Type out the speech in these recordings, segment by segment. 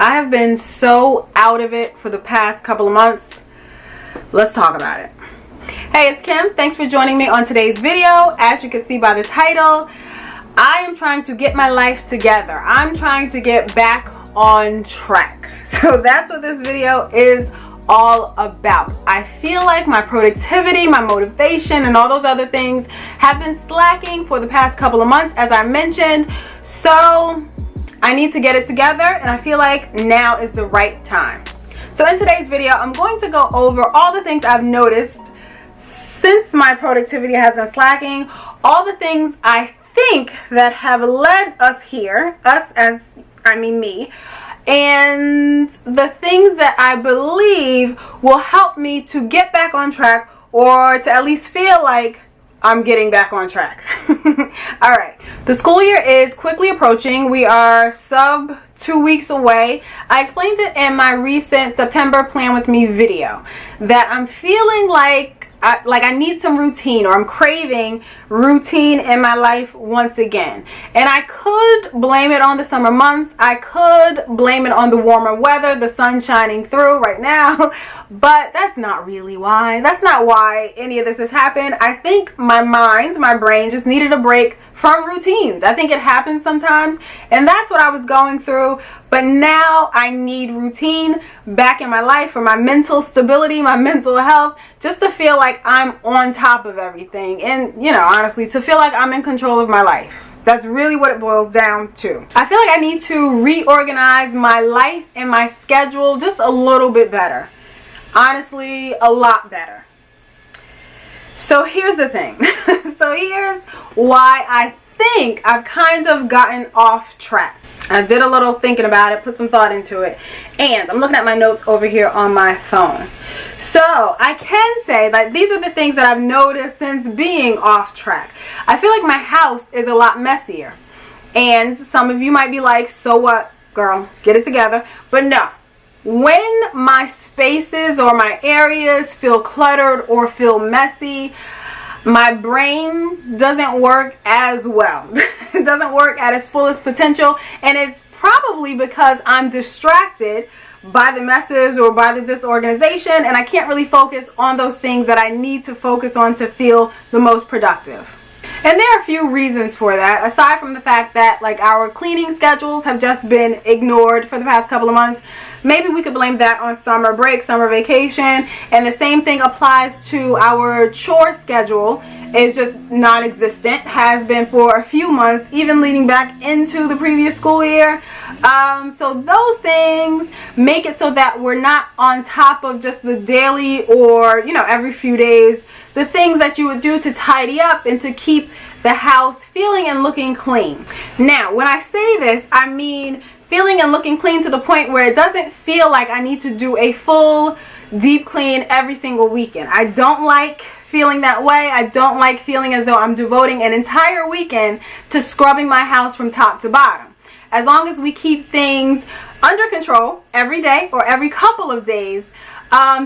I have been so out of it for the past couple of months. Let's talk about it. Hey, it's Kim. Thanks for joining me on today's video. As you can see by the title, I am trying to get my life together. I'm trying to get back on track. So that's what this video is all about. I feel like my productivity, my motivation, and all those other things have been slacking for the past couple of months, as I mentioned. So I need to get it together, and I feel like now is the right time. So in today's video, I'm going to go over all the things I've noticed since my productivity has been slacking, all the things I think that have led us here, us as I mean me, and the things that I believe will help me to get back on track, or to at least feel like I'm getting back on track. All right, the school year is quickly approaching. We are sub 2 weeks away. I explained it in my recent September Plan With Me video that I'm feeling like I need some routine, or I'm craving routine in my life once again. And I could blame it on the summer months. I could blame it on the warmer weather, the sun shining through right now. But that's not really why. That's not why any of this has happened. I think my mind, my brain just needed a break from routines. I think it happens sometimes, and that's what I was going through. But now I need routine back in my life for my mental stability, my mental health, just to feel like I'm on top of everything. And, you know, honestly, to feel like I'm in control of my life. That's really what it boils down to. I feel like I need to reorganize my life and my schedule just a little bit better. Honestly, a lot better. So here's the thing. So here's why I think I've kind of gotten off track. I did a little thinking about it, put some thought into it, and I'm looking at my notes over here on my phone. So I can say that these are the things that I've noticed since being off track. I feel like my house is a lot messier. And some of you might be like, so what, girl? Get it together. But no. When my spaces or my areas feel cluttered or feel messy, my brain doesn't work as well. It doesn't work at its fullest potential, and it's probably because I'm distracted by the messes or by the disorganization, and I can't really focus on those things that I need to focus on to feel the most productive. And there are a few reasons for that, aside from the fact that like our cleaning schedules have just been ignored for the past couple of months. Maybe we could blame that on summer break, summer vacation, and the same thing applies to our chore schedule. Is just non-existent, has been for a few months, even leading back into the previous school year. So those things make it so that we're not on top of just the daily, or you know, every few days, the things that you would do to tidy up and to keep the house feeling and looking clean. Now, when I say this, I mean feeling and looking clean to the point where it doesn't feel like I need to do a full deep clean every single weekend. I don't like feeling that way. I don't like feeling as though I'm devoting an entire weekend to scrubbing my house from top to bottom. As long as we keep things under control every day or every couple of days,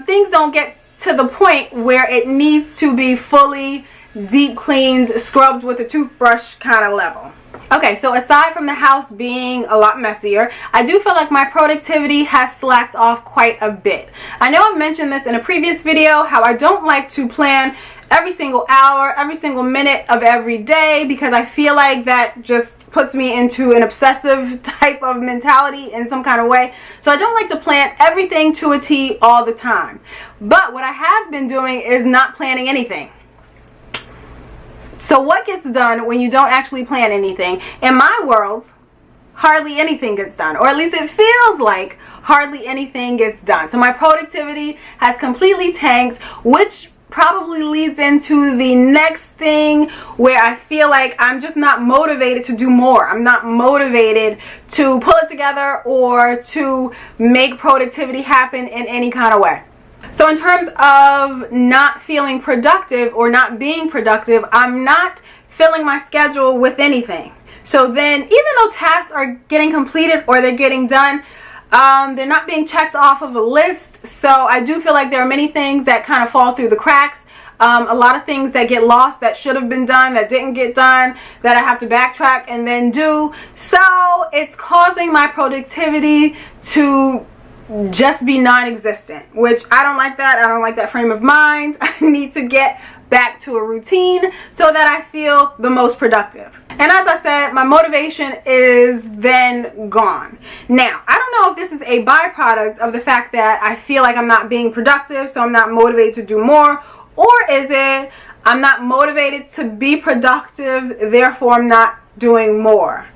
things don't get to the point where it needs to be fully deep cleaned, scrubbed with a toothbrush kind of level. Okay, so aside from the house being a lot messier, I do feel like my productivity has slacked off quite a bit. I know I've mentioned this in a previous video, how I don't like to plan every single hour, every single minute of every day, because I feel like that just puts me into an obsessive type of mentality in some kind of way. So I don't like to plan everything to a T all the time. But what I have been doing is not planning anything. So what gets done when you don't actually plan anything? In my world, hardly anything gets done, or at least it feels like hardly anything gets done. So my productivity has completely tanked, which probably leads into the next thing, where I feel like I'm just not motivated to do more. I'm not motivated to pull it together or to make productivity happen in any kind of way. So in terms of not feeling productive or not being productive, I'm not filling my schedule with anything. So then, even though tasks are getting completed or they're getting done, they're not being checked off of a list. So I do feel like there are many things that kind of fall through the cracks. a lot of things that get lost that should have been done, that didn't get done, that I have to backtrack and then do. So it's causing my productivity to just be non-existent, which I don't like that. I don't like that frame of mind. I need to get back to a routine so that I feel the most productive. And as I said, my motivation is then gone. Now, I don't know if this is a byproduct of the fact that I feel like I'm not being productive, so I'm not motivated to do more, or is it I'm not motivated to be productive, therefore I'm not doing more.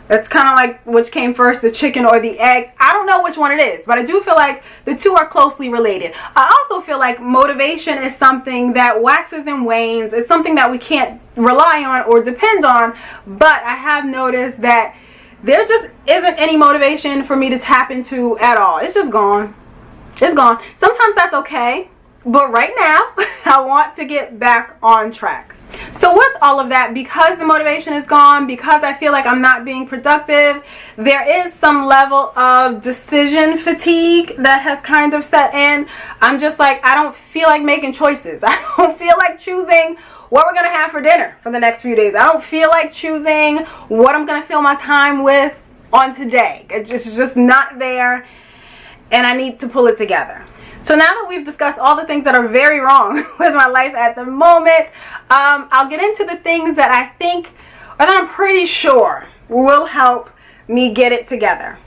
It's kind of like which came first, the chicken or the egg. I don't know which one it is, but I do feel like the two are closely related. I also feel like motivation is something that waxes and wanes. It's something that we can't rely on or depend on, but I have noticed that there just isn't any motivation for me to tap into at all. It's just gone. It's gone. Sometimes that's okay, but right now I want to get back on track. So with all of that, because the motivation is gone, because I feel like I'm not being productive, there is some level of decision fatigue that has kind of set in. I'm just like, I don't feel like making choices. I don't feel like choosing what we're going to have for dinner for the next few days. I don't feel like choosing what I'm going to fill my time with on today. It's just not there, and I need to pull it together. So now that we've discussed all the things that are very wrong with my life at the moment, I'll get into the things that I think, or that I'm pretty sure will help me get it together.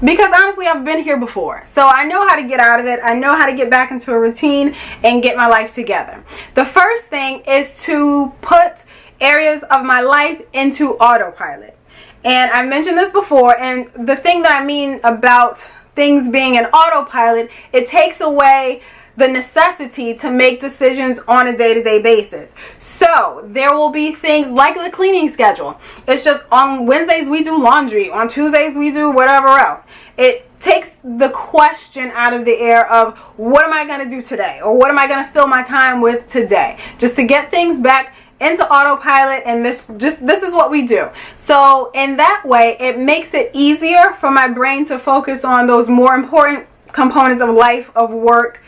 Because honestly, I've been here before. So I know how to get out of it. I know how to get back into a routine and get my life together. The first thing is to put areas of my life into autopilot. And I've mentioned this before, and the thing that I mean about things being an autopilot, it takes away the necessity to make decisions on a day-to-day basis. So there will be things like the cleaning schedule. It's just on Wednesdays we do laundry, on Tuesdays we do whatever else. It takes the question out of the air of what am I going to do today, or what am I going to fill my time with today, just to get things back into autopilot. And this is what we do. So in that way, it makes it easier for my brain to focus on those more important components of life, of work,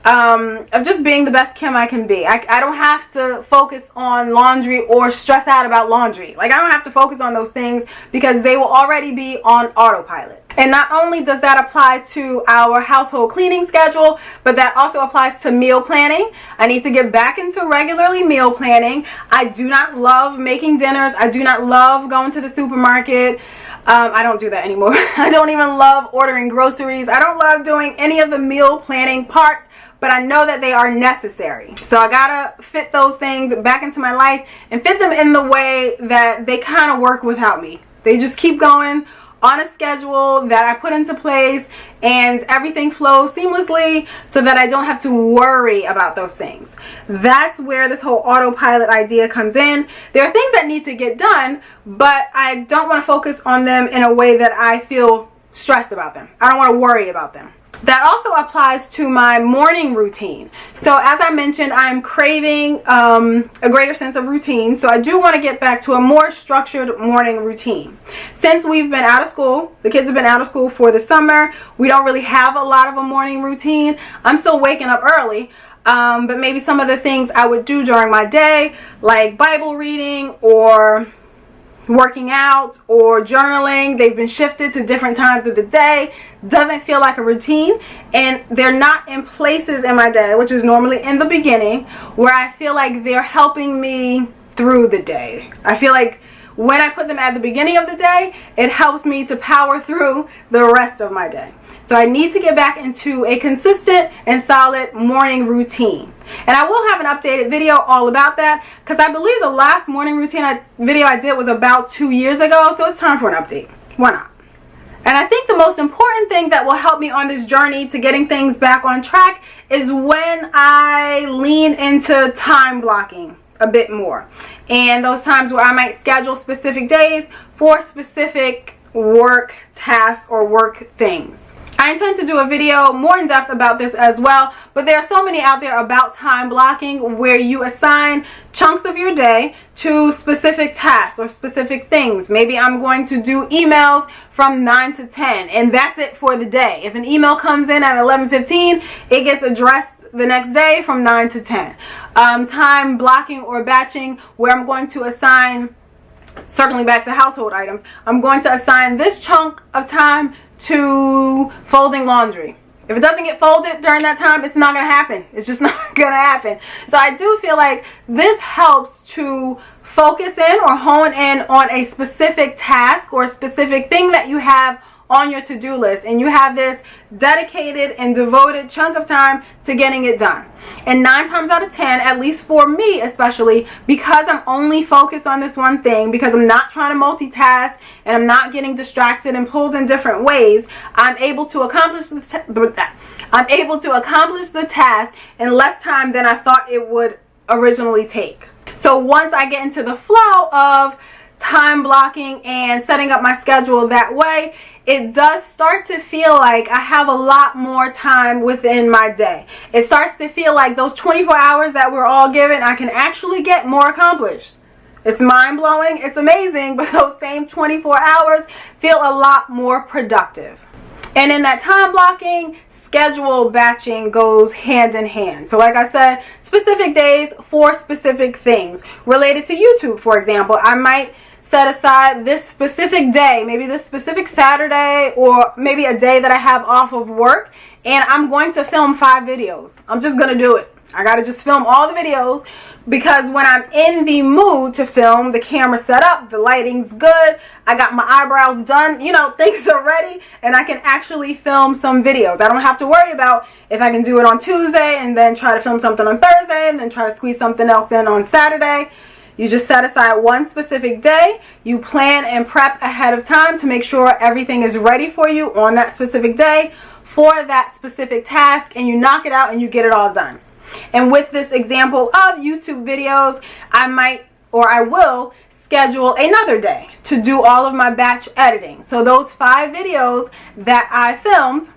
of just being the best Kim I can be. I don't have to focus on laundry or stress out about laundry. Like, I don't have to focus on those things because they will already be on autopilot. And not only does that apply to our household cleaning schedule, but that also applies to meal planning. I need to get back into regularly meal planning. I do not love making dinners. I do not love going to the supermarket. I don't do that anymore. I don't even love ordering groceries. I don't love doing any of the meal planning parts, but I know that they are necessary. So I gotta fit those things back into my life and fit them in the way that they kind of work without me. They just keep going on a schedule that I put into place, and everything flows seamlessly so that I don't have to worry about those things. That's where this whole autopilot idea comes in. There are things that need to get done, but I don't want to focus on them in a way that I feel stressed about them. I don't want to worry about them. That also applies to my morning routine. So as I mentioned, I'm craving a greater sense of routine. So I do want to get back to a more structured morning routine. Since we've been out of school, the kids have been out of school for the summer, we don't really have a lot of a morning routine. I'm still waking up early, but maybe some of the things I would do during my day, like Bible reading or working out or journaling, they've been shifted to different times of the day. Doesn't feel like a routine, and they're not in places in my day, which is normally in the beginning, where I feel like they're helping me through the day. I feel like when I put them at the beginning of the day, it helps me to power through the rest of my day. So I need to get back into a consistent and solid morning routine. And I will have an updated video all about that, because I believe the last morning routine video I did was about 2 years ago. So it's time for an update. Why not? And I think the most important thing that will help me on this journey to getting things back on track is when I lean into time blocking a bit more. And those times where I might schedule specific days for specific work tasks or work things. I intend to do a video more in depth about this as well, but there are so many out there about time blocking where you assign chunks of your day to specific tasks or specific things. Maybe I'm going to do emails from 9 to 10 and that's it for the day. If an email comes in at 11:15, it gets addressed the next day from 9 to 10. Time blocking or batching, where I'm going to assign, circling back to household items, I'm going to assign this chunk of time to folding laundry. If it doesn't get folded during that time, it's not going to happen. It's just not going to happen. So I do feel like this helps to focus in or hone in on a specific task or a specific thing that you have on your to-do list, and you have this dedicated and devoted chunk of time to getting it done. And 9 times out of 10, at least for me especially, because I'm only focused on this one thing, because I'm not trying to multitask and I'm not getting distracted and pulled in different ways, I'm able to accomplish the task in less time than I thought it would originally take. So once I get into the flow of time blocking and setting up my schedule that way, it does start to feel like I have a lot more time within my day. It starts to feel like those 24 hours that we're all given, I can actually get more accomplished. It's mind-blowing, it's amazing, but those same 24 hours feel a lot more productive. And in that time blocking, schedule batching goes hand in hand. So like I said, specific days for specific things. Related to YouTube, for example, I might set aside this specific day, maybe this specific Saturday, or maybe a day that I have off of work, and I'm going to film 5 videos. I'm just going to do it. I got to just film all the videos, because when I'm in the mood to film, the camera's set up, the lighting's good, I got my eyebrows done, you know, things are ready, and I can actually film some videos. I don't have to worry about if I can do it on Tuesday and then try to film something on Thursday and then try to squeeze something else in on Saturday. You just set aside one specific day, you plan and prep ahead of time to make sure everything is ready for you on that specific day for that specific task, and you knock it out and you get it all done. And with this example of YouTube videos, I will schedule another day to do all of my batch editing. So those 5 videos that I filmed,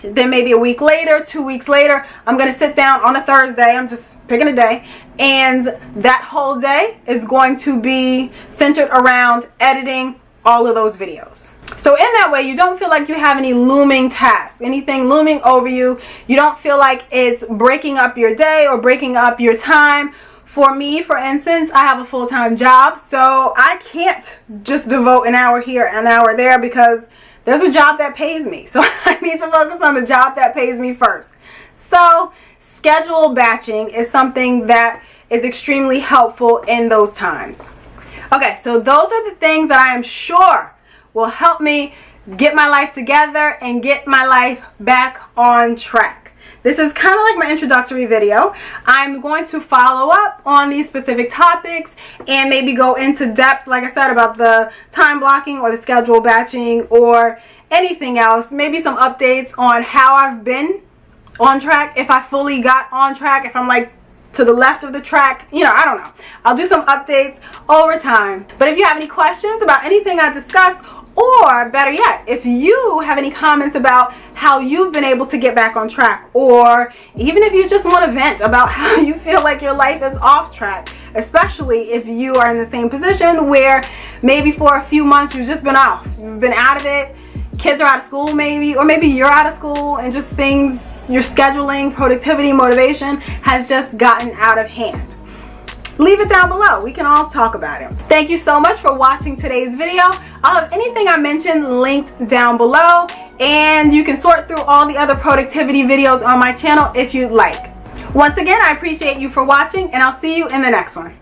then maybe a week later, 2 weeks later, I'm going to sit down on a Thursday, I'm just picking a day, and that whole day is going to be centered around editing all of those videos. So in that way, you don't feel like you have any looming tasks, anything looming over you. You don't feel like it's breaking up your day or breaking up your time. For me, for instance, I have a full-time job, so I can't just devote an hour here, an hour there, because there's a job that pays me. So I need to focus on the job that pays me first. So schedule batching is something that is extremely helpful in those times. Okay, so those are the things that I am sure will help me get my life together and get my life back on track. This is kind of like my introductory video. I'm going to follow up on these specific topics and maybe go into depth, like I said, about the time blocking or the schedule batching or anything else. Maybe some updates on how I've been on track, if I fully got on track, if I'm like to the left of the track, you know, I don't know. I'll do some updates over time. But if you have any questions about anything I discussed, or better yet, if you have any comments about how you've been able to get back on track, or even if you just want to vent about how you feel like your life is off track, especially if you are in the same position where maybe for a few months you've just been off, you've been out of it, kids are out of school maybe, or maybe you're out of school and just things, your scheduling, productivity, motivation has just gotten out of hand. Leave it down below. We can all talk about it. Thank you so much for watching today's video. I'll have anything I mentioned linked down below, and you can sort through all the other productivity videos on my channel if you'd like. Once again, I appreciate you for watching, and I'll see you in the next one.